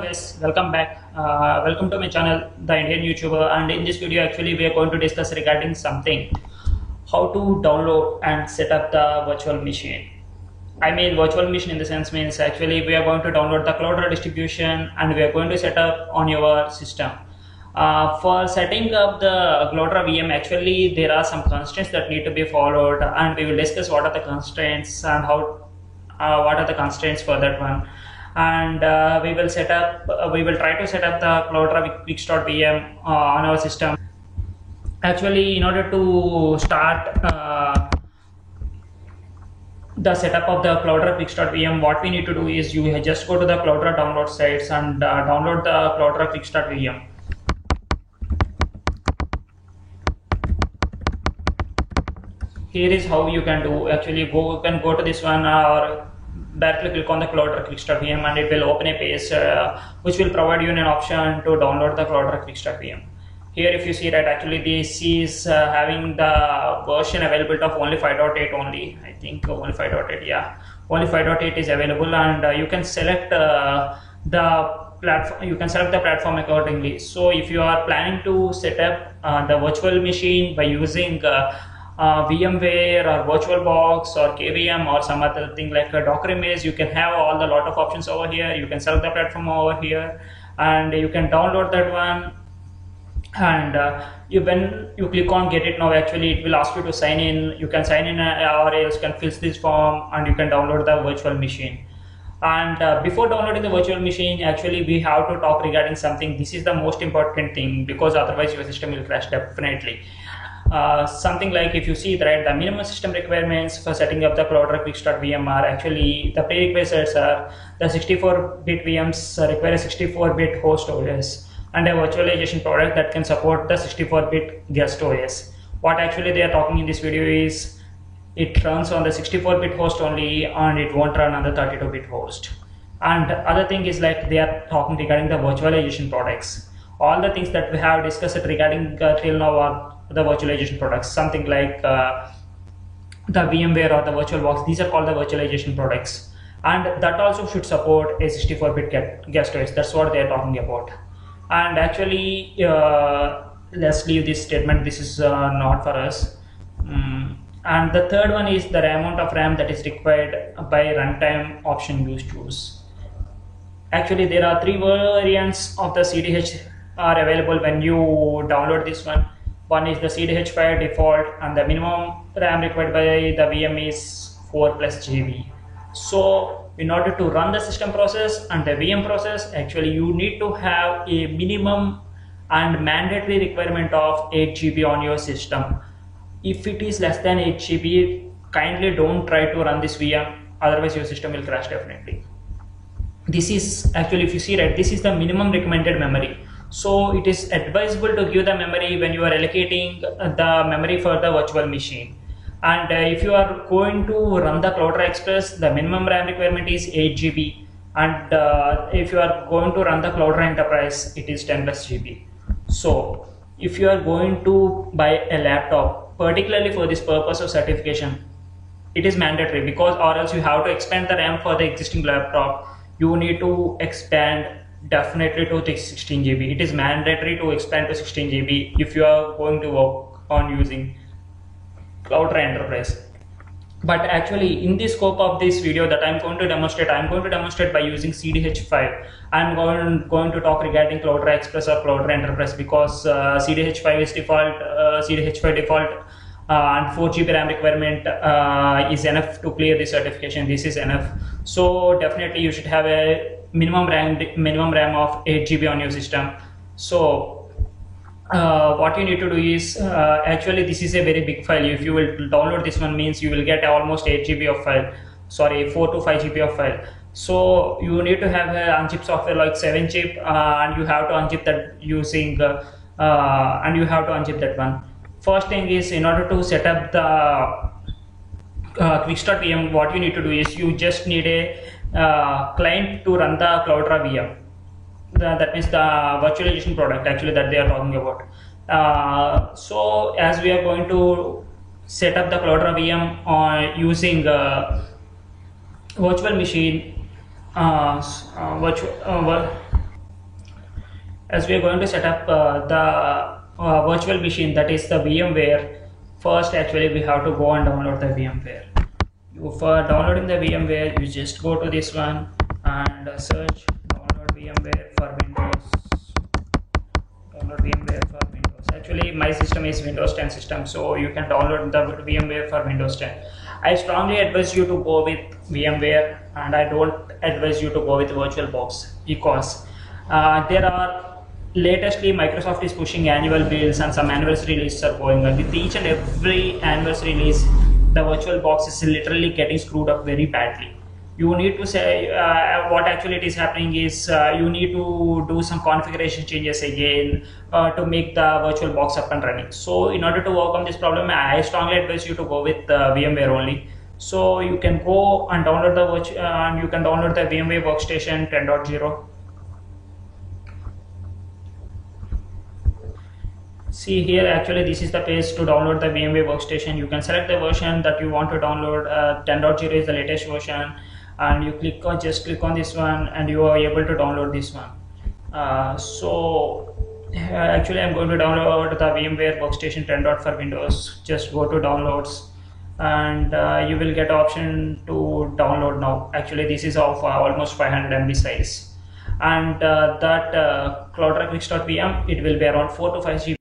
guys, welcome back. Welcome to my channel, The Indian YouTuber, and in this video actually we are going to discuss regarding something, how to download and set up the virtual machine. I mean virtual machine in the sense means actually we are going to download the Cloudera distribution and we are going to set up on your system. For setting up the Cloudera VM, actually there are some constraints that need to be followed, and we will discuss what are the constraints and how what are the constraints for that one. And we will try to set up the Cloudera Wix.vm on our system. Actually, in order to start the setup of the Cloudera Wix.vm, what we need to do is you just go to the Cloudera download sites and download the Cloudera Wix.vm. Here is how you can do. Actually, you can go to this one or directly click on the Cloudera Wix.vm and it will open a page which will provide you an option to download the Cloudera Wix.vm. Here if you see that actually this is having the version available of only 5.8 only. I think only 5.8, yeah, only 5.8 is available, and you can select the platform. You can select the platform accordingly. So if you are planning to set up the virtual machine by using VMware or VirtualBox or KVM or some other thing like a Docker image, you can have all the lot of options over here. You can select the platform over here and you can download that one. And when you click on get it now, actually it will ask you to sign in. You can sign in or else you can fill this form and you can download the virtual machine. And before downloading the virtual machine, actually we have to talk regarding something. This is the most important thing, because otherwise your system will crash definitely. Something like, if you see that the minimum system requirements for setting up the Cloudera Wix.vm are actually the prerequisites are the 64-bit VMs require a 64-bit host OS and a virtualization product that can support the 64-bit guest OS. What actually they are talking in this video is it runs on the 64-bit host only and it won't run on the 32-bit host. And other thing is like they are talking regarding the virtualization products. All the things that we have discussed regarding till now are the virtualization products, something like the VMware or the VirtualBox. These are called the virtualization products, and that also should support a 64-bit guest OS. That's what they are talking about. And actually let's leave this statement. This is not for us. And the third one is the amount of RAM that is required by runtime option used to use. Actually there are three variants of the CDH are available when you download this one. One is the CDH5 default, and the minimum RAM required by the VM is 4+ GB. So in order to run the system process and the VM process, actually you need to have a minimum and mandatory requirement of 8 GB on your system. If it is less than 8 GB, kindly don't try to run this VM, otherwise your system will crash definitely. This is actually, if you see right, this is the minimum recommended memory. So it is advisable to give the memory when you are allocating the memory for the virtual machine. And if you are going to run the Cloudera Express, the minimum RAM requirement is 8 GB, and if you are going to run the Cloudera Enterprise, it is 10+ GB. So if you are going to buy a laptop particularly for this purpose of certification, it is mandatory, because or else you have to expand the RAM for the existing laptop. You need to expand definitely to 16 GB. It is mandatory to expand to 16 GB if you are going to work on using Cloudera Enterprise. But actually in the scope of this video that I'm going to demonstrate by using CDH5. I'm going to talk regarding Cloudera Express or Cloudera Enterprise, because CDH5 is default, CDH5 default and 4 GB RAM requirement is enough to clear the certification. This is enough. So definitely you should have a minimum RAM of 8 GB on your system. So what you need to do is actually this is a very big file. If you will download this one, means you will get almost 8 GB of file, sorry, 4 to 5 GB of file. So you need to have a unzip software like 7-zip, and you have to unzip that using and you have to unzip that one. First thing is, in order to set up the Wix.vm, what you need to do is you just need a client to run the Cloudera VM. That means the virtualization product actually that they are talking about. So as we are going to set up the Cloudera VM on using virtual machine, As we are going to set up the virtual machine, that is the VMware, first actually we have to go and download the VMware. For downloading the VMware, you just go to this one and search download VMware for Windows. Download VMware for Windows. Actually, my system is Windows 10 system, so you can download the VMware for Windows 10. I strongly advise you to go with VMware, and I don't advise you to go with VirtualBox because there are latestly Microsoft is pushing annual builds and some anniversary releases are going on. With each and every anniversary release, the VirtualBox is literally getting screwed up very badly. You need to say what actually it is happening is you need to do some configuration changes again to make the VirtualBox up and running. So in order to overcome this problem, I strongly advise you to go with VMware only. So you can go and download the you can download the VMware Workstation 10.0. See here, actually this is the page to download the VMware Workstation. You can select the version that you want to download. 10.0 is the latest version, and you just click on this one and you are able to download this one. Actually I'm going to download the VMware Workstation 10. For Windows. Just go to downloads and you will get option to download now. Actually this is of almost 500 MB size, and that CloudRunner Clickstart VM, it will be around 4 to 5 GB.